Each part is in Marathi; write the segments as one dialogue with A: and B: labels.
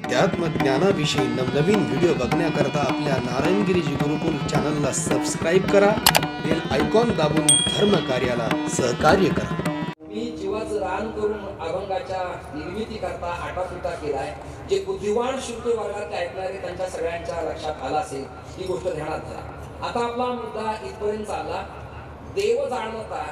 A: अध्यात्मज्ञानाविषयी नवनवीन व्हिडिओ बघण्याकरता आपल्या नारायणगिरीजी गुरुकुल चॅनलला सबस्क्राईब करा, बेल आयकॉन दाबून धर्म कार्याला सहकार्य करा.
B: मी जीवाचं रान करून अभंगाच्या निर्मिती करता आटापिटा केलाय. जे बुद्धिवान श्रोते वर्गात ऐकणारे त्यांच्या सगळ्यांच्या लक्षात आला असेल, ही गोष्ट ध्यानात धरा. आता आपला मुद्दा इथपर्यंत चालला. देव जाणता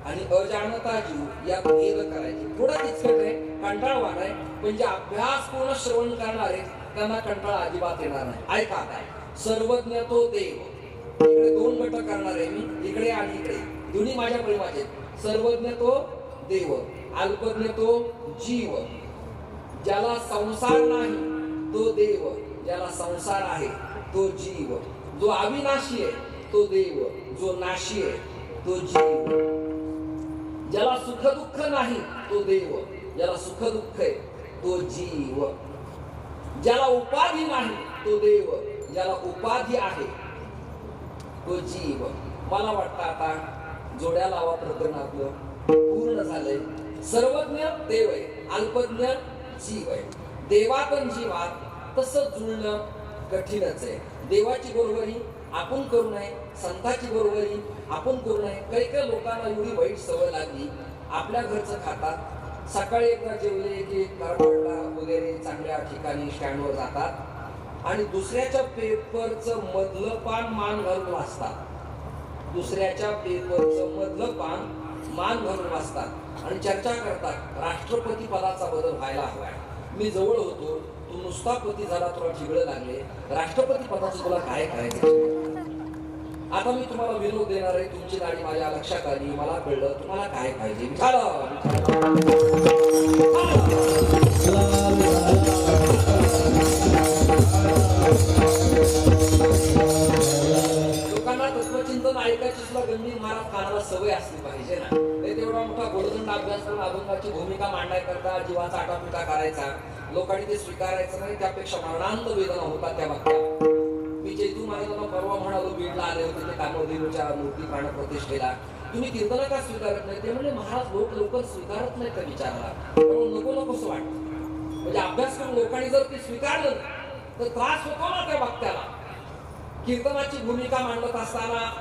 B: आणि अजाणता जीव या भेद करायचे. थोडा किचकट आहे, कंटाळवाण आहे, म्हणजे अभ्यास पूर्ण श्रवण करणारे त्यांना कंटाळा अजिबात येणार नाही. ऐका काय, सर्वज्ञ तो देव. इकडे दोन गट करणार आहे मी, इकडे आणि इकडे, दोन्ही माझ्या प्रेमाचे. सर्वज्ञ तो देव, अल्पज्ञ तो जीव. ज्याला संसार नाही तो देव, ज्याला संसार आहे तो जीव. जो अविनाशी आहे तो देव, जो नाशी आहे तो जीव. ज्याला सुख दुःख नाही तो देव, ज्याला सुख दुःख आहे तो जीव. ज्याला उपाधी नाही तो देव, ज्याला उपाधी आहे तो जीव. मला वाटतं आता जोड्या लावा प्रकरण आपलं पूर्ण झालंय. सर्वज्ञ देव आहे, अल्पज्ञ जीव आहे. देवात आणि जीवात तसं जुळणं कठीणच आहे. देवाची बरोबरी आपण करू नये, संतांची बरोबरी आपण करू नये. काही काही लोकांना एवढी वाईट सवय लागली, आपल्या घरचं खातात, सकाळी एकदा जेवले की कारवाडला वगैरे चांगल्या ठिकाणी स्टँडवर जातात आणि दुसऱ्याच्या पेपरचं मधलं पान मान घालून वाचतात. दुसऱ्याच्या पेपरचं मधलं पान मान घालून वाचतात आणि चर्चा करतात, राष्ट्रपती पदाचा बदल व्हायला हवाय. मी जवळ होतो, तू नुसता पती झाला, तुला ठिगळं लागले, राष्ट्रपती पदाचं तुला काय करायचं. आता मी तुम्हाला विनोद देणार आहे. तुमची गाडी माझ्या लक्षात आली, मला कळलं तुम्हाला काय पाहिजे. लोकांना तत्वचिंतन ऐकायची सुद्धा गंभीर महाराज कानाला सवय असली पाहिजे ना. तेवढा मोठा गोलदंड अभ्यास करून अभंगाची भूमिका मांडण्याकरता जीवाचा आटापिटा करायचा, लोकांनी ते स्वीकारायचं नाही. त्यापेक्षा मरणांत वेदना होतात त्या बाबतीत. मी चैतू महाराजांना परवा म्हणालो, बीडला आले होते ते कामदेवीच्या मूर्ती प्राण प्रतिष्ठेला, तुम्ही कीर्तन का स्वीकारत नाही. ते म्हणजे महाराज लोक लवकर स्वीकारत नाही त्या विचाराला, नको नकोसं वाटतं. म्हणजे अभ्यास करून लोकांनी जर ते स्वीकारलं तर त्रास होतो ना त्या भक्त्याला. कीर्तनाची भूमिका मांडत असताना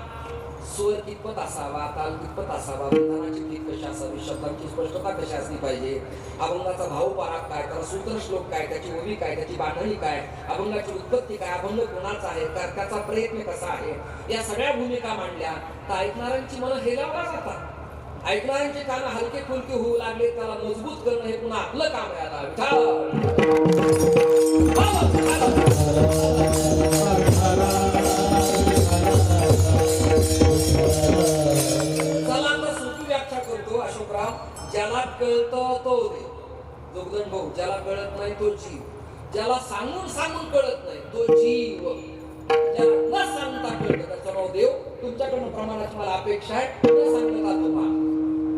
B: स्वर कितपत असावा, ताल कितपत असावा, विधानाची टीप कशी असावी, शब्दांची स्पष्टता कशी असली पाहिजे, अभंगाचा भाव पाराग काय, त्याला सूत्र श्लोक काय, त्याची ओवी काय, त्याची बांधणी काय, अभंगाची उत्पत्ती काय, अभंग कोणाचा आहे, त्याचा प्रयत्न कसा आहे, या सगळ्या भूमिका मांडल्या तर ऐकणाऱ्यांची मन हेलावला जातात. ऐकणाऱ्यांचे कान हलके फुलके होऊ लागले. त्याला मजबूत करणं हे पुन्हा आपलं काम आहे. ज्याला कळतं तो देव, जोगदंड भाऊ. ज्याला कळत नाही तो जीव, ज्याला सांगून सांगून कळत नाही तो जीव, ज्याला न सांगता कळतं त्याचं नाव देव. तुमच्याकडून प्रमाणाची मला अपेक्षा आहे. न सांगता तुम्हाला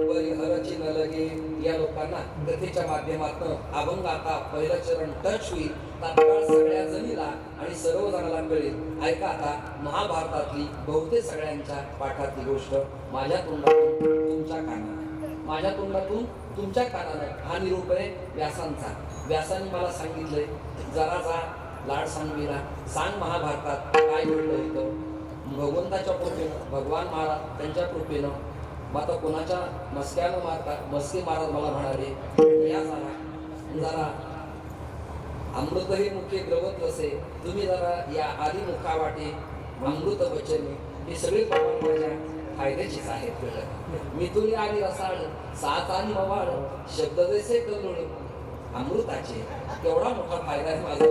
B: परिहरची न लगे. या लोकांना कथेच्या माध्यमातून अभंग आता पहिलं चरण टच होईल. तात्काळ सगळ्या जणीला आणि सर्व जणांना कळेल. ऐका आता महाभारतातली बहुतेक सगळ्यांच्या पाठातली गोष्ट माझ्या तोंडातून तुमच्या कानाला, माझ्या तोंडातून तुमच्या कानाला. हा निरूप आहे व्यासांचा. व्यासांनी मला सांगितलंय, जरा जा लाड सांगवीला, सांग महाभारतात काय घडलं होतं. भगवंताच्या कृपेनं, भगवान महाराज त्यांच्या कृपेनं मग आता कोणाच्या मस्क्यानं मारता मस्के महाराज मला म्हणाले या जरा अमृत हे मुखे द्रवत असे तुम्ही जरा या आधी मुखा वाटे अमृत वचन हे सगळे प्रमाण माझ्या फायद्याचीच आहेत. मी तुले आणि रसाळ सात आणि मवाळ शब्द जैसे करुण अमृताचे केवढा मोठा फायदा आहे माझा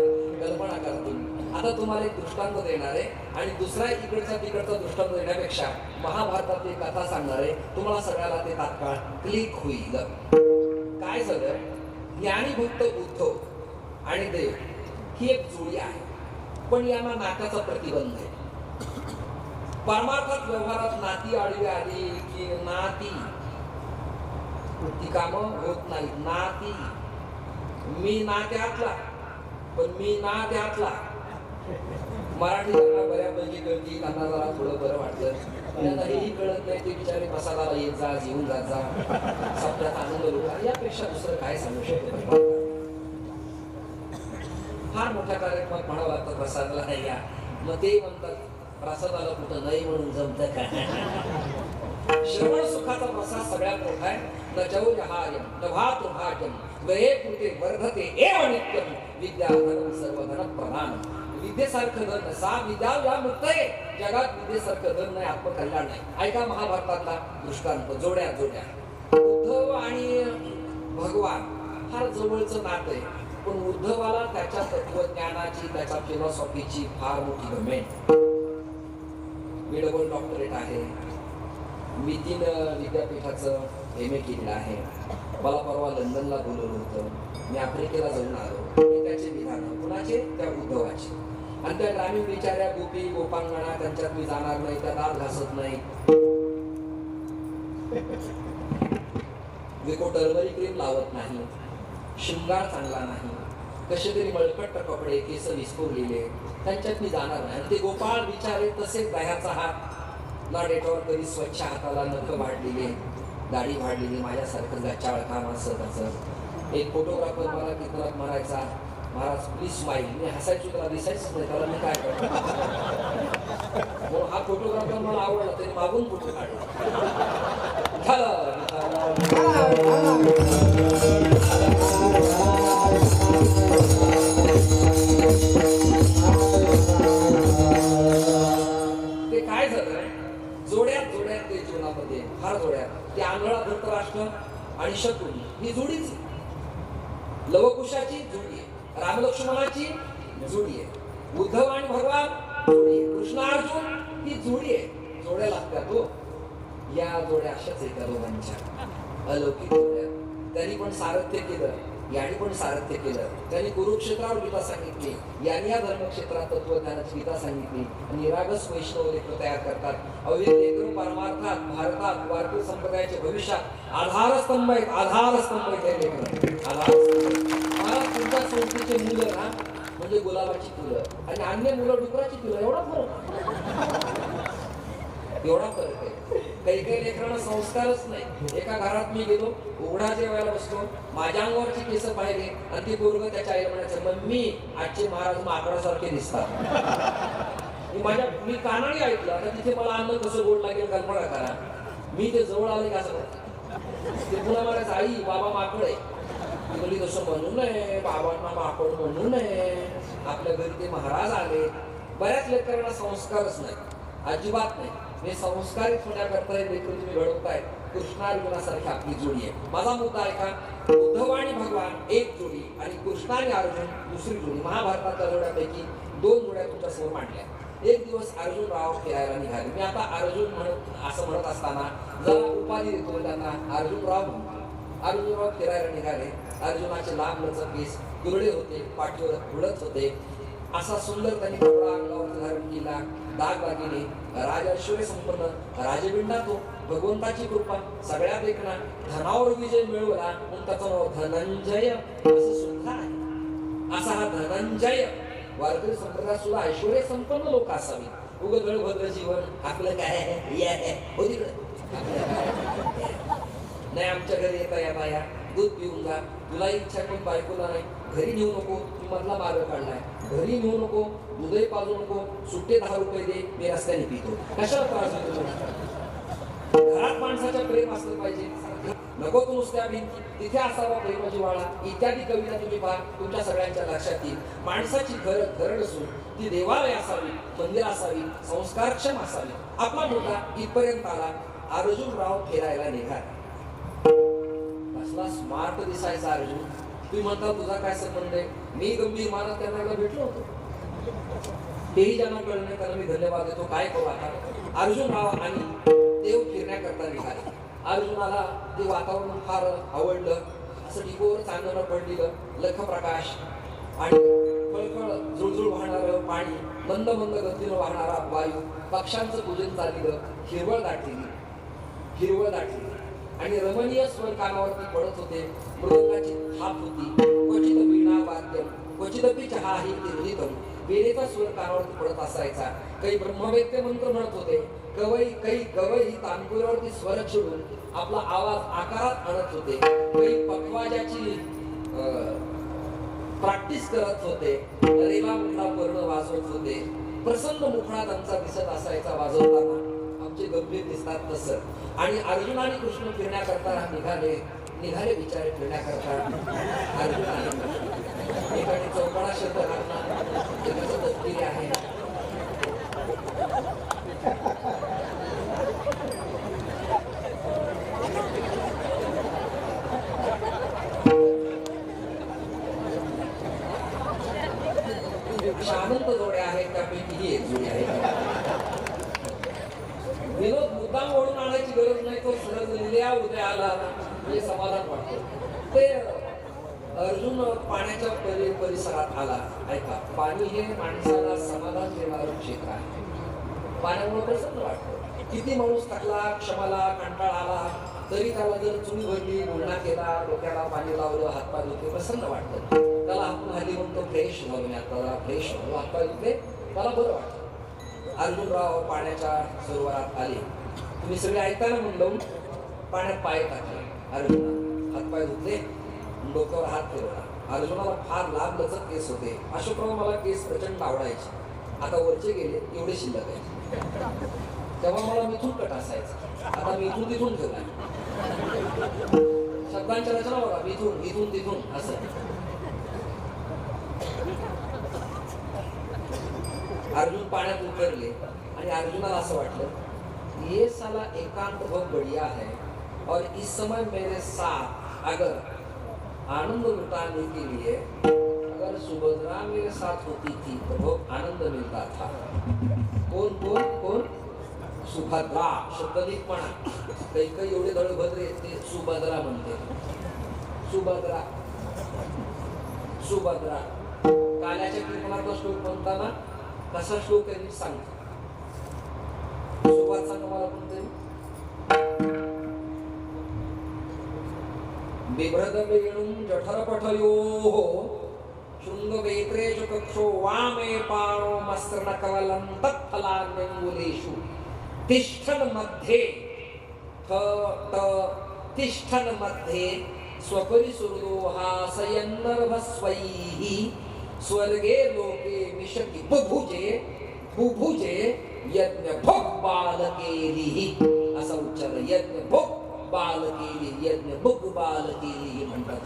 B: कल्पना करा तुम्ही. आता तुम्हाला एक दृष्टांत देणार आहे आणि दुसरा इकडचा तिकडचा दृष्टांत देण्यापेक्षा महाभारतातली कथा सांगणार आहे. तुम्हाला सगळ्याला ते तात्काळ क्लिक होईल. काय झालं, ज्ञानीभक्त उद्धव आणि देव ही एक जोडी आहे, पण यांना नात्याचा प्रतिबंध आहे. परमार्थात व्यवहारात नाती आडवी आली की नाती ती कामं होत नाही. नाती मी नात्यातला पण मी नात्यातला मराठी त्यांना बऱ्यापैकी कळती, त्यांना जरा थोडं बरं वाटतं. त्यांना हेही कळत नाही ते बिचारे प्रसादाला येत जा येऊन जात जा सप्त्यात आनंद लुटा यापेक्षा दुसरं काय सांगू शकतो. फार मोठ्या कार्यक्रमात म्हणावं लागतं प्रसादाला नाही या, मग ते म्हणतात प्रसादाला कुठं नाही म्हणून जमत का. श्रवण सुखाचा प्रसाद सगळ्यात मोठा आहे. न जौर्यहार्यम न भातृभाग्यम वये कृते वर्धते एव नित्यम विद्या धन सर्व धन प्रधान. विद्येसारखं धन सा विद्या या मुक्त आहे. जगात विद्येसारखं धन नाही, आत्मकल्याण नाही. ऐका महाभारतातला दृष्टांत. जोड्या जोड्या उद्धव आणि भगवान फार जवळचं नातं आहे, पण उद्धवाला त्याच्या तत्वज्ञानाची त्याच्या फिलॉसॉफीची फार मोठी गमेंट. मी डबल डॉक्टरेट आहे, मी 3 विद्यापीठाचं MA केलेलं आहे. मला परवा लंडनला बोलवलं होतं, मी आफ्रिकेला जाऊन आलो. त्याचे विधान कुणाचे, त्या उद्धवाचे. आणि त्या ग्रामीण बिचाऱ्या गोपी गोपांगणा त्यांच्यात मी जाणार नाही, त्या दात घासत नाही, विको टर्मरी क्रीम लावत नाही, शृंगार चांगला नाही, कसे तरी मळकट कपडे केस विस्फुरलेले, त्यांच्यात मी जाणार नाही. ते गोपाळ बिचारे तसेच दह्याचा हात ना डेटॉल कधी स्वच्छ हाताला नख वाढलेले दाढी वाढलेली माझ्यासारखं गच्चाळ काम असं त्याचं. एक फोटोग्राफर मला कितनात म्हणायचा महाराज प्लीज स्माईल. मी हसायचो, त्याला दिसायचंच नाही, त्याला मी काय करतो. हा फोटोग्राफर मला आवडला, त्याने मागून फोटो काढला. ते काय झालं, जोड्यात जोड्यात ते जीवनामध्ये फार जोड्यात. ते आंधळा धृतराष्ट्र आणि शकुनी ही जोडीच. लवकुशाची जोडी आहे, रामलक्ष्मणाची जोडी आहे, उद्धव आणि भगवान जोडी आहे, कृष्ण अर्जुन ही जोडी आहे. जोड्या लागतात हो. या जोड्या अशाच एका दोघांच्या अलौकिक जोड्या. त्यांनी पण सारथ्य केलं, यांनी पण सारथ्य केलं. त्यांनी कुरुक्षेत्रावर गीता सांगितली, यांनी या धर्मक्षेत्रात तत्वज्ञानाची गीता सांगितली. निरागस वैष्णव लेकर तयार करतात. अव्यक्त परमार्थात भारतात वारकरी संप्रदायाचे भविष्यात आधारस्तंभ आहेत. आधारस्तंभ आहेत लेकर, आधारस्तंभ. महाराज तुमच्या संस्थेचे मुलं ना म्हणजे गुलाबाची फुलं आणि अन्य मुलं डुकराची फुलं. एवढा फरक आहे. काही काही लेकरांना संस्कारच नाही. एका घरात मी गेलो, उघडा जेवायला बसलो, माझ्या अंगावरची केस पाहिले आणि ती पोरगं त्याच्या आईला म्हणायचं मम्मी आजचे महाराज माकडासारखे दिसतात. मी कानाने ऐकलं. आता तिथे मला अन्न कसं गोड लागेल कल्पना करा. मी ते जवळ आले का असं ते पुन्हा म्हणायचं आई बाबा माकड आहे. ती बोलली तसं म्हणू नये, बाबांना माकड म्हणू नये. आपल्या घरी ते महाराज आले. बऱ्याच लेकरांना संस्कारच नाही, अजिबात नाही. हे संस्कारित होण्याकरता हे लेकरं तुम्ही घडवताय. कृष्णार्जुनासारखी आपली जोडी आहे. माझा मुद्दा आहे का, उद्धव आणि भगवान एक जोडी आणि कृष्ण आणि अर्जुन दुसरी जोडी. महाभारताच्या जोड्यापैकी 2 जोड्या तुमच्या समोर मांडल्या. एक दिवस अर्जुनराव फिरायला निघाले. मी आता अर्जुन असं म्हणत असताना जरा उपाधी देतो त्यांना, अर्जुनराव फिरायला निघाले. अर्जुनाचे लांब लचक केस कुरडे होते, पाठीवर उडत होते. असा सुंदर त्यांनी कपडा अंगावर धारण केला, दागदागिने, राजऐश्वर्य संपन्न राजबिंडा. तो भगवंताची कृपा सगळ्यात देखना. धनावर विजय मिळवला म्हणून त्याचं नाव धनंजय असं सुद्धा आहे. असा हा धनंजय वारकरी संप्रदायात सुद्धा ऐश्वर्य संपन्न लोक असावी. उगत भद्र जीवन आपलं काय हो तिकडे नाही. आमच्या घरी येता या दूध पिऊन जा. तुला इच्छा कोण बायकोला नाही, घरी नेऊ नको, तू मधला मार्ग काढलाय, घरी नेऊ नको, दूधही पाजू नको, सुट्टे 10 रुपये दे, मी रस्त्याने पितो. कशाला त्रास देतो. घरात माणसाच्या प्रेम असलं पाहिजे, नको तो नुसत्या भिंती तिथे असावा प्रेम जिव्हाळा इत्यादी कविता तुम्ही पहा, तुमच्या सगळ्यांच्या लक्षात येईल. माणसाची घर नसून ती देवालय असावी, मंदिर असावी, संस्कारक्षम असावी. आपला मुलगा इथपर्यंत आला, अर्जुनराव फिरायला निघाला. कसला स्मार्ट दिसायचा अर्जुन. तुम्ही म्हणता तुझा काय संबंध आहे? मी गंभीर मानत त्यांना भेटलो होतो, तेही ज्यांना कळलं नाही त्यांना मी धन्यवाद देतो. काय करू आता? अर्जुनराव आणि देव फिरण्याकरता निघाले. अर्जुनाला ते वातावरण फार आवडलं. असं डिपोवर चांदणं पडलेलं, लख प्रकाश आणि फळफळ झुळझुळ वाहणारं पाणी, मंद मंद गतीनं वाहणारा वायू, पक्ष्यांचं पूजन चाललेलं, हिरवळ दाटलेली आणि रमणीय स्वर कानावरती पडत होते. मृदंगाची थाप होती, क्वचित वीणा वाद्यम क्वचितपि चहाही तीर्थितम. वेळेचा स्वर कानावरती पडत असायचा. काही ब्रह्मवेत्ते मंत्र म्हणत होते, काही गवई तानपुरावरती स्वर चिडून आपला आवाज आकारात आणत होते. काही पखवाजाची प्रॅक्टिस करत होते. रेला मुखडा पर्ण वाजवत होते. प्रसन्न मुखडा त्यांचा दिसत असायचा वाजवताना. आमचे गंभीर दिसतात तसं. आणि अर्जुन आणि कृष्ण फिरण्याकरता निघाले बिचारे फिरण्याकरता. अर्जुन एकाने चौकणा शब्द घातला, त्याचं तपकिरी आहे. अनंत जोड्या आहेत, त्यापैकी ही एक जोडी आहे. विनोद मुद्दाम ओढून आणायची गरज नाही, तो सहज लिहिल्या उद्या आला म्हणजे समाधान वाटतं. ते अर्जुन पाण्याच्या परिसरात आला. ऐका, पाणी हे माणसाला समाधान देणारं क्षेत्र आहे. पाण्यामुळे प्रसन्न वाटतं. किती माणूस थकला, क्षमाला, कंटाळा आला तरी त्याला जर चुनी भरली, गुळणा केला, डोक्याला पाणी लावलं, हातपाय धुतले, प्रसन्न वाटतं. त्याला आपण हल्ली म्हणतो फ्रेश झालो, मी आता फ्रेश झालो, हातपाय धुतले, त्याला बरं वाटतं. अर्जुनराव पाण्याच्या सरोवरात आले. तुम्ही सगळे ऐकायला म्हणलं, पाण्यात पाय टाकले. अर्जुन हातपाय धुतले, डोक्यावर हात फिरवला. अर्जुनाला फार लांब लचक केस होते. अशोकराव मला केस प्रचंड आवडायचे. आता वरचे गेले, एवढे शिल्लक आहे. तेव्हा मला मिथून कट असायचा, आता मी इथून तिथून ठेवलाय. शब्दांच्या रचना बघा, मिथून इथून तिथून असं. अर्जुन पाण्यात उतरले आणि अर्जुनाला असं वाटलं, ये साला एकांत बहुत बढ़िया है और इस समय मेरे साथ अगर आनंद लुटाने के लिए अगर सुभद्रा मेरे साथ होती थी तो बहुत आनंद मिलता था. कौन सुभद्रा शब्द नीट म्हणा. काही एवढे दळभद्र ते सुभद्रा म्हणते. सुभद्रा काल्याच्या कीर्तनाचा श्लोक म्हणताना कसा श्लोक आहे नीट सांगतो. सुभात सांगा मला कोणते. बिभ्रदवेणुं जठरपठयोः शृङ्गवेत्रे च कक्षो वामे पाणो मस्त्रनकवलं तत्फलान्यङ्गुलेषु तिष्ठन् मध्ये स्वपरिसुहृदो हासयन्नर्भस्वैः स्वर्गे लोके मिषति बुभुजे यज्ञ भोग बालकेलिः. असा उच्चार यज्ञ भोग बालकेली, यज्ञ भुग बालकेली म्हणतात.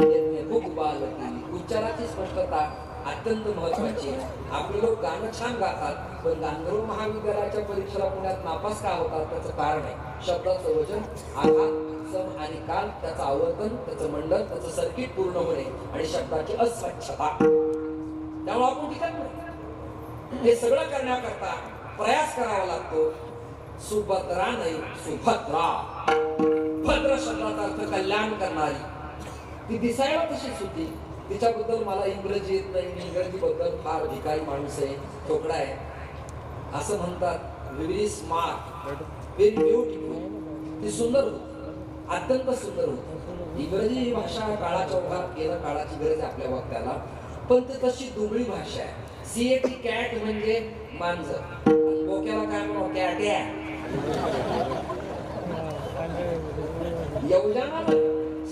B: यज्ञ भुग बालकेली उच्चाराची स्पष्टता अत्यंत महत्वाची आहे. आपले लोक गाणं छान गातात, पण गांधर्व महाविद्यालयाच्या परीक्षेला पुण्यात नापास का होतात त्याचं कारण आहे शब्दाचं वजन, आघात, सम आणि काल, त्याचं आवर्तन, त्याचं मंडल, त्याचं सर्किट पूर्ण होणे आणि शब्दाची अस्वच्छता. त्यामुळे आपण ठिकाण हे सगळं करण्याकरता प्रयास करावा लागतो. सुभद्रा नाही, सुभद्रा. भद्र शब्दाचा अर्थ कल्याण करणारी. ती दिसायला तशीच होती. तिच्याबद्दल मला इंग्रजी येत नाही, इंग्रजी बद्दल फार भिकारी माणूस आहे, तोकडा आहे असं म्हणतात. Very smart, very beautiful. ती सुंदर होती, अत्यंत सुंदर होती. इंग्रजी ही भाषा काळाच्या ओघात येणं काळाची गरज आहे आपल्या वक्त्याला, पण ती तशी दुबळी भाषा आहे. सीएटी कॅट म्हणजे मांजर, डोक्याला काय म्हणू कॅट आहे. योजना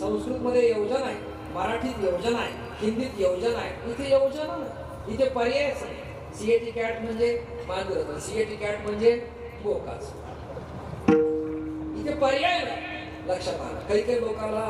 B: संस्कृत मध्ये योजना आहे, मराठीत योजना आहे, हिंदीत योजना आहे. इथे योजना नाही, इथे पर्यायच नाही. सीएटी कॅट म्हणजे मांजर, सीएटी कॅट म्हणजे बोकाच. इथे पर्याय नाही. लक्षात आलं. काही लोकांना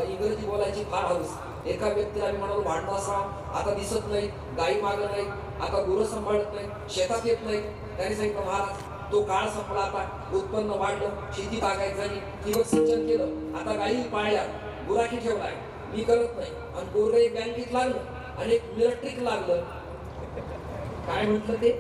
B: इंग्रजी बोलायची फार हौस. एका व्यक्तीला आम्ही म्हणालो भांडदासराव आता दिसत नाही, गाई मागत नाही, आता गुरं सांभाळत नाही, शेतात येत नाही. त्यांनी सांगितलं महाराज तो काळ संपला, आता उत्पन्न वाढलं, शेती बागायत झाली, ठिबक सिंचन केलं, आता गाई पाळल्या, गुराखी ठेवलाय, मी करत नाही. आणि पोरग एक बँकेत लागलं आणि एक मिलिटरीक लागलं. काय म्हटलं ते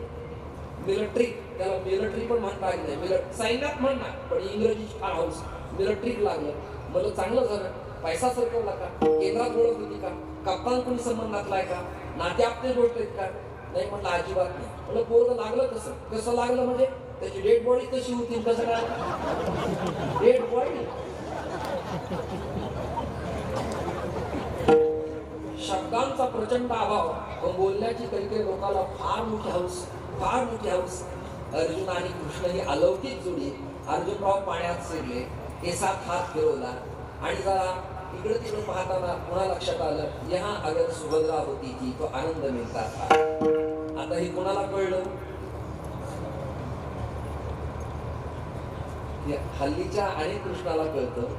B: मिलिटरी, त्याला मिलिटरी पण म्हणता आली नाही, सैन्यात म्हणणार पण इंग्रजीची फार हौस. मिलिटरीक लागलं. मला चांगलं झालं. पैसा सरकवला का, केंद्रात ओळख होती का, कप्तान कोणी संबंधातलाय का, नाते आपले जोडलेत का, नाही म्हटलं अजिबात नाही. म्हणलं पोरग लागलं कसं, कसं लागलं म्हणजे त्याची डेड बॉडी कशी होती, कसं काय डेड बॉडी. शब्दांचा प्रचंड अभाव व बोलण्याची काही लोकांना फार मोठी हौस, फार मोठी हौस. अर्जुन आणि कृष्ण ही अलौकिक जोडी. अर्जुनराव पाण्यात शिरले, केसात हात फिरवला आणि जरा इकडे तिकडे पाहताना पुन्हा लक्षात आलं यहाँ अगर सुभद्रा होती थी तो आनंद मिळता था. आता हे कोणाला कळलं, हल्लीच्या अनेक कृष्णाला कळतं,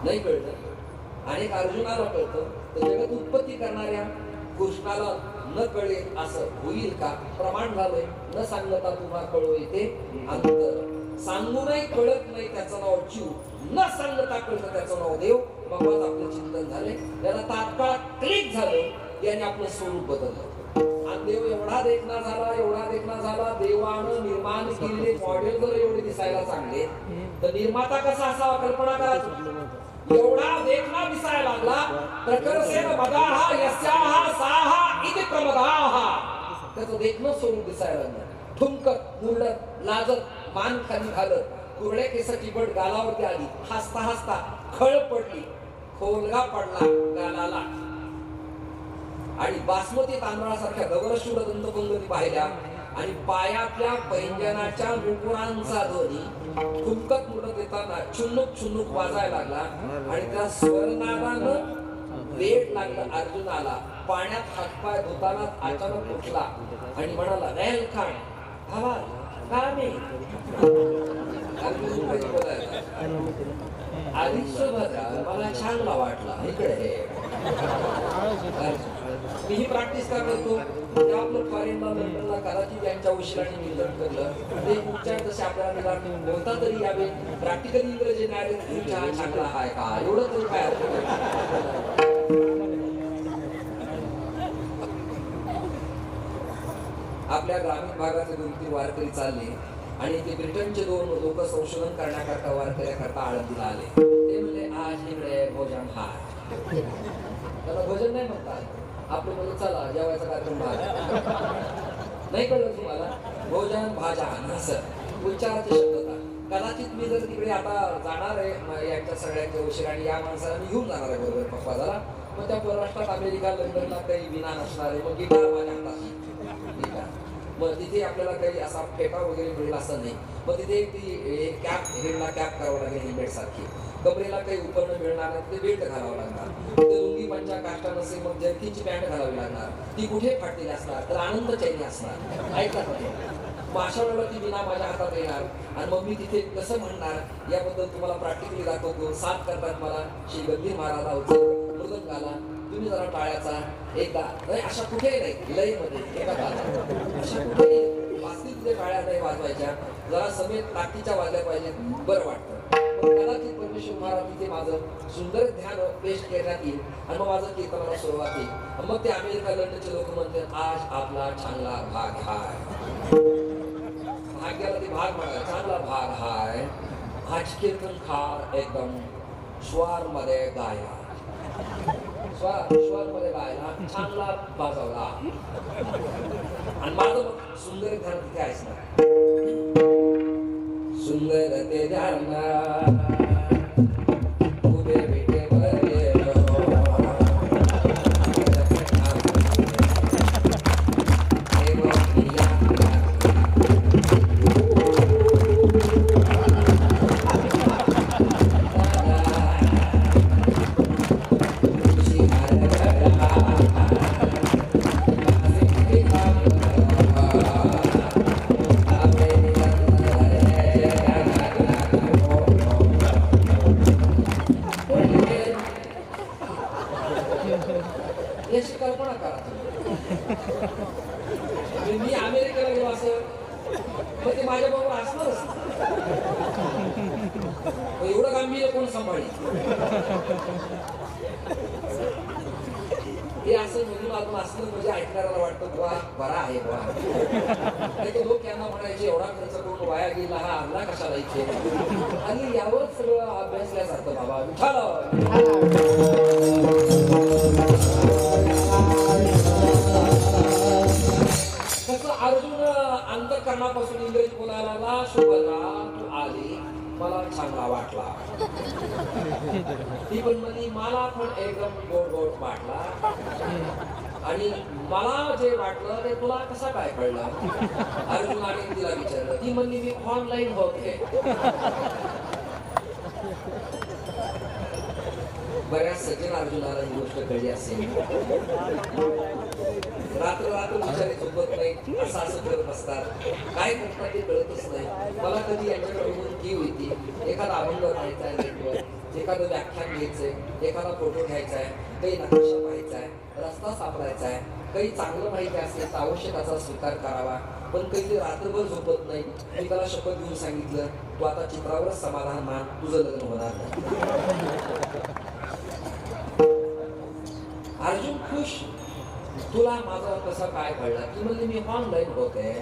B: नाही कळतं, अनेक अर्जुनाला कळतं. तर जगात उत्पत्ती करणाऱ्या कृष्णाला न कळेल असं होईल का. प्रमाण झालंय न सांगता तुम्हा कळो येते अंतर. सांगूनही कळत नाही त्याचं नाव जीव, न सांगता कळतं त्याचं नाव देव. बाबाच आपलं चिंतन झाले, त्याला तात्काळ क्लिक झालं, याने आपलं स्वरूप बदललं. आणि देव एवढा देखणा झाला, एवढा देखणा झाला. देवानं निर्माण केलेले मॉडेल जर एवढे दिसायला चांगले तर निर्माता कसा असावा कल्पना करा. एवढा देखणा दिसायला लागला. प्रकरसेन मदाहा यस्याहा साहा इति प्रमदाहा. त्याचं देखणं स्वरूप दिसायला लागलं. ठुमकत, मुरडत, लाजत, मान खाली घालत, कुरड्या केसाची बट गालावरती आली, हसता हसता खळ पडली, खोलगा पडला गालाला. आणि बासमती तांदळासारख्या दगडशूर दंतपंगती पाहिल्या आणि पायातल्या पैंजनाच्या नुपुरांचा ध्वनी ठुमकत मुरडत येताना चुन्नुक चुन्नुक वाजायला लागला. आणि त्या स्वरनादानं वेड लागलं अर्जुनाला. पाण्यात हातपाय धुताना अचानक उठला आणि म्हणाला वेलकम भावा कामे. मला छानला वाटला इकडे. मी ही प्रॅक्टिस का करतो, आपलं फॉरेनला लंडनला कदाचित यांच्या उशिराने निधन करलं ते उच्चार तसे आपल्याला निदान बोलता तरी यावे. प्रॅक्टिकली इंग्रजी नाही चांगला आहे का एवढं तरी काय. आपल्या ग्रामीण भागाचे 2-3 वारकरी चालले आणि ते ब्रिटनचे 2 लोक संशोधन करण्याकरता वारकऱ्याकरता आळंदीला आले. ते म्हणले आज इकडे भोजन हाय. त्याला भोजन नाही म्हणतात, आपलं म्हणजे चला जेवायचा कार्यक्रम नाही. कळलं तुम्हाला, भोजन भाजन असं उच्चाराची शब्दता. कदाचित मी जर तिकडे आता जाणार आहे यांच्या सगळ्यांच्या उशीर आणि या माणसाला मी घेऊन जाणार आहे बरोबर पप्पा झाला. मग त्या परराष्ट्रात अमेरिका लंडनला काही विना नसणार आहे. मग गिटार माझ्या हाताशी, मग तिथे आपल्याला काही असा फेटा वगैरे मिळेल असं नाही. मग तिथे ती कॅप, हेडला कॅप करावं लागेल हेल्मेट सारखी. कपडेला काही उपकरण मिळणार नाही, ते बेल्ट घालावं लागणार. ते लुंगी पंचा काष्टा नसेल मग जर्किनची पॅन्ट घालावी लागणार. ती कुठे फाटलेली असणार तर आनंद चैनी असणार. ऐकला पाहिजे. मग अशा वेळेला ती विना माझ्या हातात येणार आणि मग मी तिथे कसं म्हणणार याबद्दल तुम्हाला प्रॅक्टिकली दाखवतो. साथ करतात मला श्री गंभीर महाराज अवचर मृदंगाला. तुम्ही जरा टाळ्याचा एकदा नाही, अशा कुठेही नाही लय मध्ये एका ताला अशा कुठेही वास्तविक तिथे टाळ्या नाही वाजवायच्या. जरा समेत ताकदीच्या वाजल्या पाहिजेत, बरं वाटतं. कदाचित परमेश्वर महाराज तिथे माझं सुंदर ध्यान पेश करण्यात येईल आणि मग माझं कीर्तनाला सुरुवात येईल. मग ते अमेरिका लंडनचे लोक म्हणतात आज आपला चांगला भाग हाय. भाग्याला ते भाग म्हणा चांगला भाग हाय. आज कीर्तन खार एकदम स्वार मध्ये गाया, स्वर मध्ये गायला चांगला वाजवला आणि माझं मग सुंदर ध्यान तिथे असणार. सुंदर ते ध्यान उभे बेटे काम मी कोण सांभाळी हे असं मधून आपण असलं म्हणजे ऐकणाऱ्याला वाटतं बुवा बरा आहे बुवा. नाही तर लोक यांना म्हणायचे एवढा खर्च करून वाया गेला हा आणला कशाला इथे. आणि यावर सगळं अभ्यासल्या जातं बाबा कसं अर्जुन अंतःकरणापासून इंग्रजी बोलायला लागला. शुभद्रा तू आली मला चांगला वाटला. ती पण म्हणली मला पण एकदम गोड गोड वाटला. आणि मला जे वाटलं ते तुला कसं काय कळलं. अर्जुनाने तिला विचारलं. ती म्हणली मी ऑनलाईन बघते. बऱ्याच सज्जन अर्जुनाला ही गोष्ट कळली असेल. रात्र रात्र विचारे झोपत नाही असं असं करत असतात. काय करतात ते कळतच नाही. मला कधी यांच्याकडे कीव येते. एखादा अभंग व्हायचा आहे नेटवर, एखादं व्याख्यान घ्यायचंय, एखादा फोटो घ्यायचा आहे, काही नकाशा पाहायचा आहे, रस्ता सापडायचा आहे, काही चांगलं माहिती असेल तर अवश्य त्याचा स्वीकार करावा. पण काही ते रात्रभर झोपत नाही. मी त्याला शपथ घेऊन सांगितलं तू आता चित्रावरच समाधान मान, तुझं लग्न होणार नाही. अर्जुन खुश. तुला माझं कसं काय कळलं. ती म्हणली मी ऑनलाईन होते.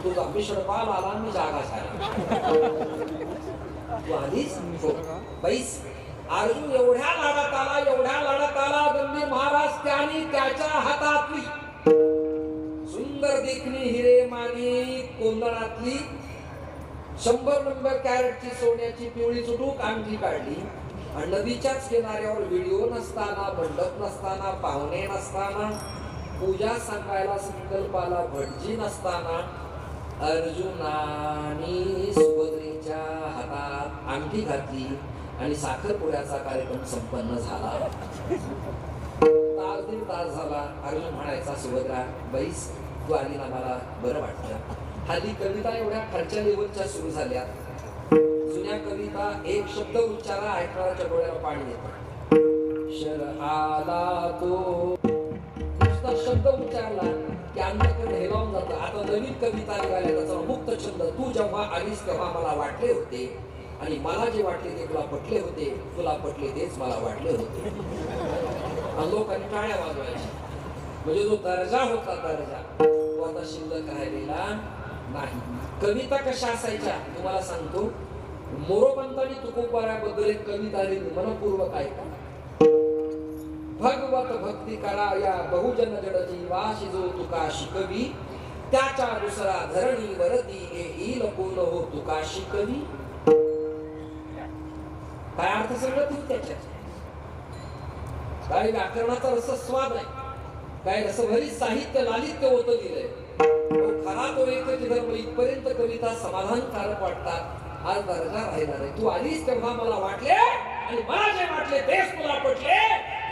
B: तुझा मिश्र कॉल आला मी जागा झाला. तू आलीस बैस. अर्जुन एवढ्या लाडात आला गंभीर महाराज त्याने त्याच्या हातातली सुंदर देखणी हिरे मानी कोंदणातली 100 नंबर कॅरेटची सोन्याची पिवळी चुटूक अंगठी काढली. आणि नदीच्याच किनाऱ्यावर व्हिडिओ नसताना, मंडप नसताना, पाहुणे नसताना, पूजा सांगायला संकल्पाला भटजी नसताना अर्जुनाने सुभद्रेच्या हातात अंगठी घातली आणि साखरपुड्याचा कार्यक्रम संपन्न झाला. तास दीड तास झाला. अर्जुन म्हणायचा सुभद्रा बैस तू आली ना मला बरं वाटलं. हल्ली कविता एवढ्या खालच्या लेवलच्या सुरू झाल्या. जुन्या कविता एक शब्द उच्चारा ऐकणाऱ्याच्या डोळ्याला पाणी येतं. शर आला तो नुसता शब्द उच्चारला की अंतःकरण हेलावून जातं. आता नवीन कविता निघाल्या त्याचा मुक्त छंद. तू जेव्हा आलीस तेव्हा मला वाटले होते आणि मला जे वाटले ते तुला पटले होते, तुला पटले तेच मला वाटले होते. लोकांनी टाळ्या वाजवायच्या. म्हणजे जो दर्जा होता दर्जा तो आता शिल्लक राहिलेला नाही. कविता कशा असायच्या तुम्हाला सांगतो. मोरोपंतांनी तुकोबाऱ्याबद्दल एक कविता लिहिली मनपूर्वक ऐका. भगवत भक्ती करा या बहुजन जड जीवाशी जो तुका शिकवी त्याच्या दुसरा धरणी वरती येईल कोण हो तुका शिकवी. काय अर्थ सगळं तू त्याच्यात. काय व्याकरणाचा रसस्वाद आहे, काय रसभरी साहित्य लालित्य होतं दिलंय. खरा तो एकच धर्म इथपर्यंत कविता समाधानकारक वाटतात. आज दर्जा राहिला नाही. तू आलीस तेव्हा मला वाटले आणि मला जे वाटले तेच तुला पटले,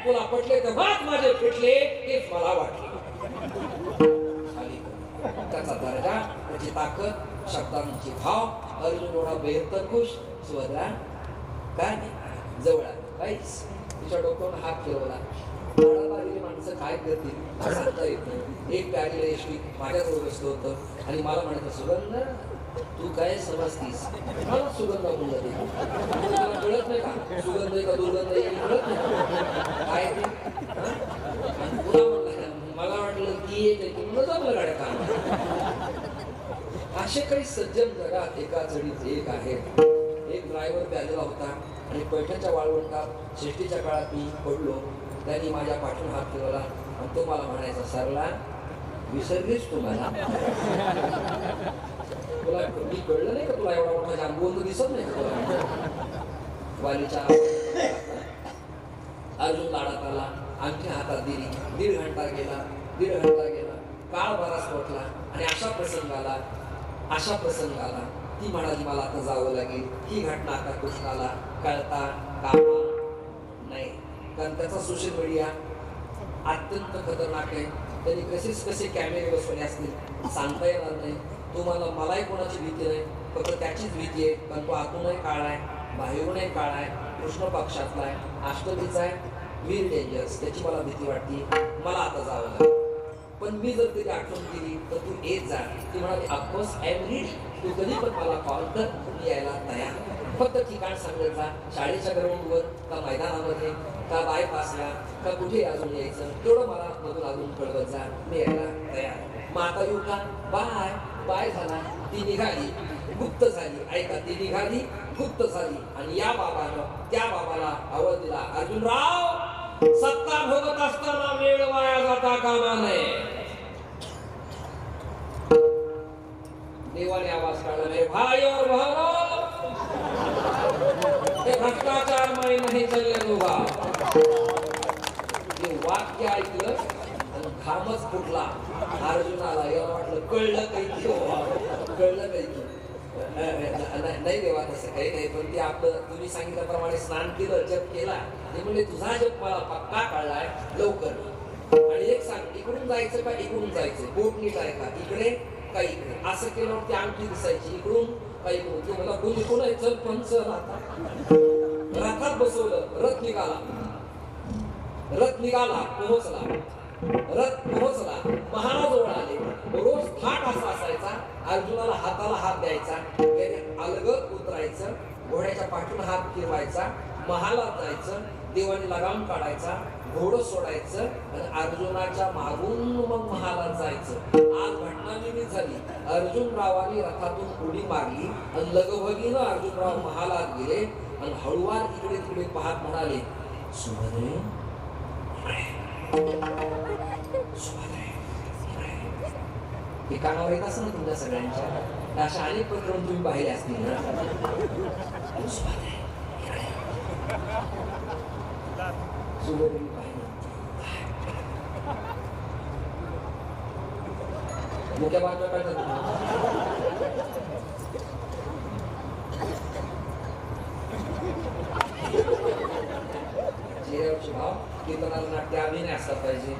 B: तुला पटले तेव्हाच माझे पेटले तेच मला वाटले. त्याचा दर्जा, त्याची ताकद, शब्दांची भाव. अर्जुन एवढा बेहतर खुश. सुभद्रा काय नाही जवळ काहीच. तिच्या डोक्यावर हात फिरवला. माणसं काय करतील सांगता येत नाही. एक प्यारीला एसटी माझ्याजवळ बसलं होतं आणि मला म्हणायचं सुगंध तू काय समजतीस. मला सुगंध बोलला ते तुला कळत नाही का सुगंध का दुर्गंध कळत नाही काय ते. पुन्हा म्हणलं मला वाटलं की एक जमलं गाड्या काम. असे काही सज्जन जगात एका चढीत एक आहेत. एक ड्रायव्हर प्यालेला होता आणि पैठणच्या वाळवंटात शिष्टीच्या काळात मी पडलो. त्यांनी माझ्या पाठून हात फिरवला आणि तो मला म्हणायचा सरला विसरलीस तू मला. तुला मी कळलं नाही का तुला एवढा मोठा जांबून दिसत नाही का तुला. वालीच्या अर्जुन लाडात आला. अंगठी हातात दिली. दीड घंटा गेला. काळ बराच पोटला आणि अशा प्रसंगाला ती म्हणाली मला आता जावं लागेल. ही घटना आता कृष्णाला कळता कामा नाही. कारण त्याचा सोशल मीडिया अत्यंत खतरनाक आहे. त्यांनी कसे कॅमेरे बसवले असतील सांगता येणार नाही. तुम्हाला मलाही कोणाची भीती नाही, फक्त त्याचीच भीती आहे. कारण तो आतूनही काळा आहे, बाहेरूनही काळा आहे, कृष्ण पक्षातला आहे, अष्टमीचा आहे, वीर डेंजर्स. त्याची मला भीती वाटते. मला आता जावं लागेल. पण मी जर तरी आठवण केली तर तू येत जा. ती म्हणाली ऑफकोर्स आय एम रेडी. तू कधी पण मला कॉल कर, मी यायला तयार. फक्त ठिकाण सांगत जा, शाळेच्या ग्राउंडवर का मैदानामध्ये का बायपासला का कुठे अजून यायचं तेवढं मला मधून अजून कळवत जा, मी यायला तयार. मग आता येऊ का? बाय बाय झाला, ती निघाली, गुप्त झाली. ऐका, ती निघाली, गुप्त झाली आणि या बाबानं त्या बाबाला आवाज दिला, अर्जुनराव, सत्ता भोगत असताना वेळ वाया जाता कामा नये. देवाने आवाज काढला, मेरे भाई और बहनों, ये भ्रष्टाचार में नहीं चलने दूंगा. हे वाक्य ऐकलं आणि घामच फुटला अर्जुनाला. याला वाटलं कळलं काही, कळलं काही. नाही देवा, तसं काही नाही, पण ते आपलं तुम्ही सांगितल्याप्रमाणे स्नान केलं, जप केला, ते म्हणजे तुझा जप मला पक्का कळलाय, लवकर. आणि एक सांग, इकडून जायचं का इकडून जायचं? बोट नीट आहे का, इकडे का इकडे? असं केल्यावर ती अंगठी दिसायची, इकडून का इकडून? ते मला कोणी कोण आहे, चल पण चल. आता रथात बसवलं, रथ निघाला, रथ निघाला, पोहोचला, रथ पोहोचला, महाराजवळ आले. रोज थाट असा असायचा, अर्जुनाला हाताला हात द्यायचा, त्याने अलगद उतरायचं, घोड्याच्या पाठून हात फिरवायचा, महालात जायचं, देवाने लगाम काढायचा, घोडं सोडायचं आणि अर्जुनाच्या मागून मग महालात जायचं. आज घटना नेहमी झाली. अर्जुनरावांनी रथातून उडी मारली आणि लगबगीनं अर्जुनराव महालात गेले आणि हळूवार इकडे तिकडे पाहत म्हणाले, सुभद्रे, हे कानावर येत असं ना तुमच्या सगळ्यांच्या, अशा अनेक प्रकरण तुम्ही पाहिले असतील ना. सुभद्रे पाहिलं, मोठ्या बाजूला काय चेहऱ्यावरचे भाव. कीर्तनाला नाट्य अभिनय असला पाहिजे,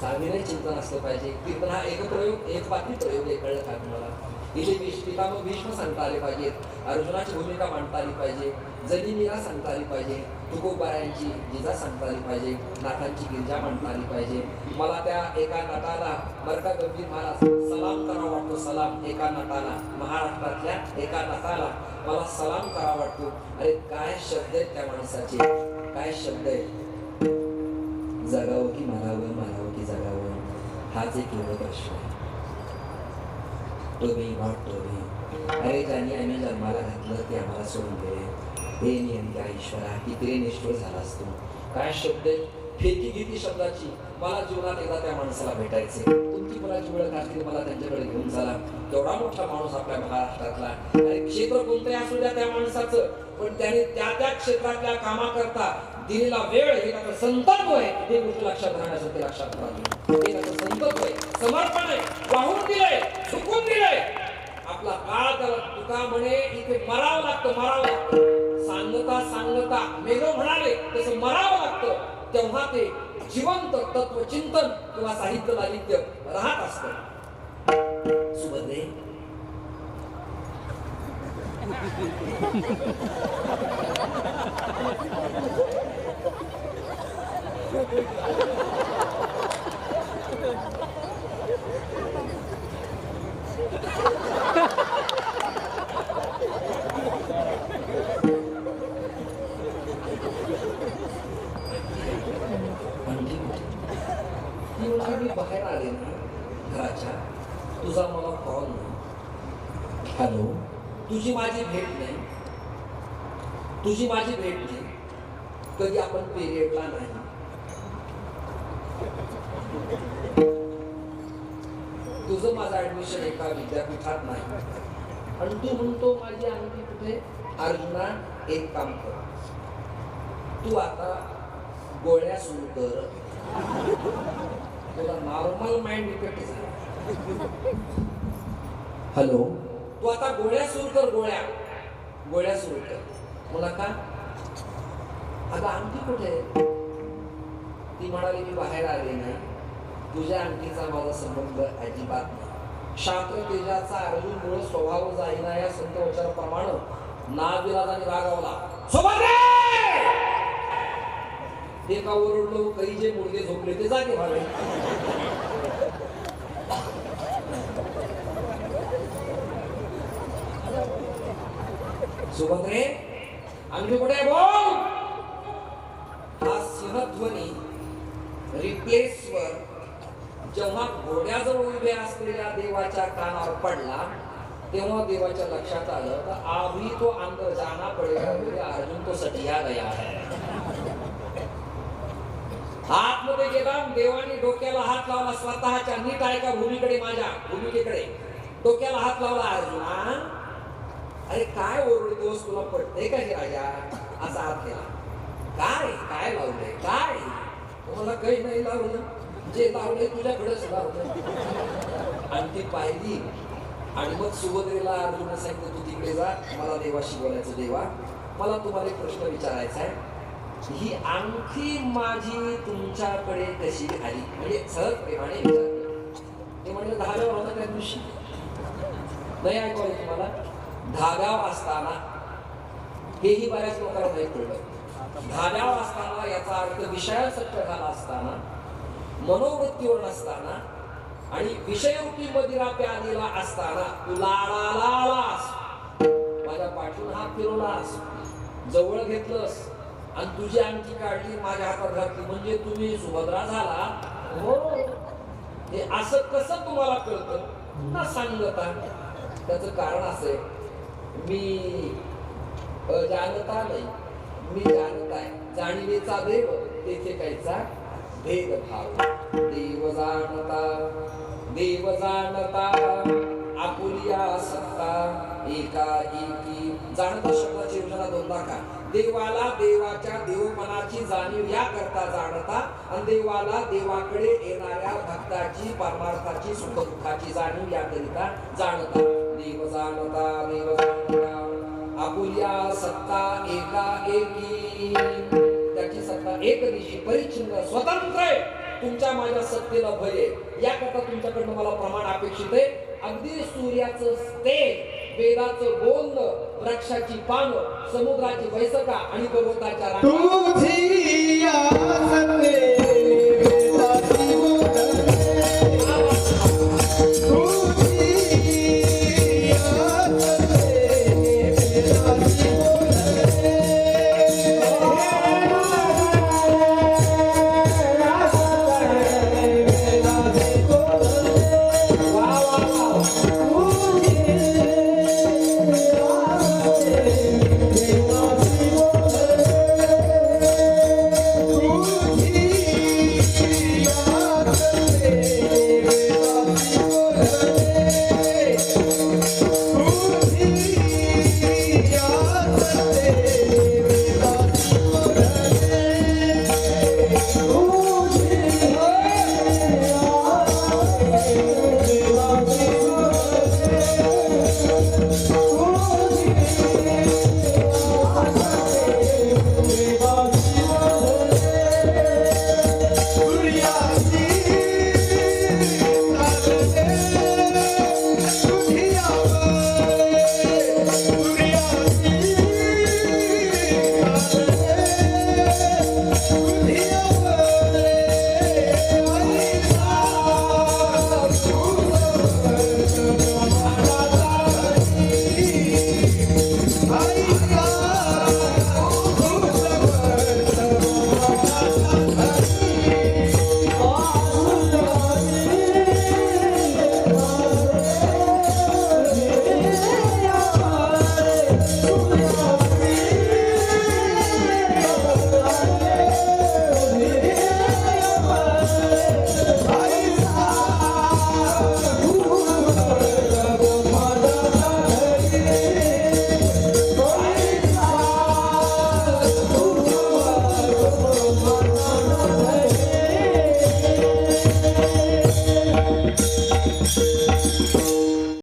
B: अभिनय चिंतन असलं पाहिजे. कीर्तन हा एक प्रयोग, एक बातमी प्रयोग आहे, कळलं का तुम्हाला? इथे पितामह भीष्म सांगता आले पाहिजेत, अर्जुनाची भूमिका मांडता आली पाहिजे, जनीमीरा सांगता आली पाहिजे, तुकोबारायांची जिजा सांगता आली पाहिजे, नाथांची गिरजा मांडता आली पाहिजे. मला त्या एका नटाला बरका गंभीर महाराज सलाम करावा वाटतो. सलाम एका नटाला, महाराष्ट्रातल्या एका नटाला मला सलाम करावा वाटतो. अरे काय शब्द आहेत त्या माणसाचे, काय शब्द आहेत. जगावं की मारावं, मारावं की जगावं, हाच एक एवढा प्रश्न आहे. टोबी वाट टोबी, अरे ज्यांनी आम्ही जन्माला घातलं ते आम्हाला सोडून गेले. हे नियम त्या ईश्वरा, किती निष्ठुर झाला असतो. काय शब्द, फेकी घेती शब्दाची. मला जीवनात एकदा त्या माणसाला भेटायचे. तुमची मुलाची वेळ असतील, मला त्यांच्याकडे घेऊन झाला. तेवढा मोठा माणूस आपल्या महाराष्ट्रातला. आणि क्षेत्र कोणतंही असू द्या त्या माणसाचं, पण त्याने त्या त्या क्षेत्रातल्या कामाकरता दिलेला वेळ हे त्याचं संतत्व आहे. हे गोष्टी लक्षात राहण्यासाठी लक्षात राहतो. हे त्याचं संतत्व आहे, समर्पण आहे, वाहून दिलंय, झुकून दिलंय. आपला काळ त्याला तुका म्हणे इथे मरावं लागतं, मरावं लागतं. सांगता सांगता मेघ म्हणाले तसं मरावं लागतं, तेव्हा ते जिवंत तत्वचिंतन किंवा साहित्य लालित्य राहत असतं. सुभद्रे, मी बाहेर आले ना घराच्या, तुझा मला कॉल नाही, हॅलो, तुझी माझी भेट नाही, तुझी माझी भेट नाही, कधी आपण पिरियडला नाही. तुझं माझं ऍडमिशन एका विद्यापीठात नाही आणि तू म्हणतो माझी अंगठी कुठे? अर्जुना, एक काम कर, तू आता गोळ्या सुरू कर. तुला नॉर्मल माइंड इफेक्ट झाला. हॅलो, तू आता गोळ्या सुरू कर, गोळ्या गोळ्या सुरू कर. मला का? अगं अंगठी कुठे? ती म्हणाली मी बाहेर आले नाही, तुझ्या अंगठीचा माझा संबंध अजिबात नाही. शास्त्र तेजाचा अर्जुन मूळ स्वभाव जाईना या संत वचनाप्रमाणे नाविलाजाने रागावला. ते का ओरडलो, काही जे मुलगे झोपले ते जागे व्हावे. सुभद्रे अंगठी कुठे बोल. हा सिंहध्वनी रिप्लेसवर जेव्हा घोड्याजवळ उभ्या असलेल्या देवाच्या कानावर पडला तेव्हा देवाच्या लक्षात आलं तर अभी तो अंदर जाना पडेगा मेरे अर्जुन को सटिया गया है. आतमध्ये गेला देवाने डोक्याला हात लावला स्वतःच्या. नीट ऐका भूमिकडे, माझ्या भूमिकेकडे. डोक्याला हात लावला अर्जुना. अरे काय ओरडतोस, तुला पडतंय का हे राजा, असा हात केला. काय काय लावलंय, काय तुम्हाला काही नाही लावलं, जे लावलंय तुझ्याकडेच लावलं. आणि ती पाहिली आणि मग सुभद्रेला अर्जुन सांगितलं तू तिकडे जा, मला देवाशी बोलायचं. देवा मला तुम्हाला एक प्रश्न विचारायचा आहे. ही अंगठी माझी तुमच्याकडे कशी आली, म्हणजे सहज प्रेमाने विचारलं. ते म्हणलं धाब्यावर होतं त्या दिवशी. नाही ऐकवलं तुम्हाला, धाब्यावर असताना, हेही बऱ्याच लोकांना नाही कळलं. धाब्यावर असताना याचा अर्थ विषयासक्त झाला असताना, मनोवृत्तीवर नसताना आणि विषयरूपी मदिरा प्यालेला असताना तू लाडाला आलास, माझ्या पाठीवर हात फिरवलास, जवळ घेतलंस आणि तुझी अंगठी काढली माझ्या हातात घातली, म्हणजे तुम्ही सुभद्रा झाला. हो, हे असं कसं तुम्हाला कळतं ना सांगता. त्याचं कारण असे, मी जानता नाही, मी जानताय. जाणीवेचा देव तेथे कायचा भेदभाव. देव जाणता, देव जाणता आपुलिया सत्ता एका एकी. जाणता शब्दाची योजना दोनदा का. देवाला देवाच्या देवपणाची जाणीव या करता जाणता आणि देवाला देवाकडे येणाऱ्या भक्ताची परमार्थाची सुखदुःखाची जाणीव या करिता जाणता. देव जाणता, देव जाणता आपुलिया सत्ता एका एकी. त्याची सत्ता एक दिवशी परिच्छिन्न स्वतंत्र आहे. तुमच्या माझ्या सत्तेला भय आहे, याकरता तुमच्याकडनं मला प्रमाण अपेक्षित आहे. अगदी सूर्याचं तेज, वेदाचं बोलणं, वृक्षाची पानं, समुद्राची बैसका आणि पर्वताच्या रांगा.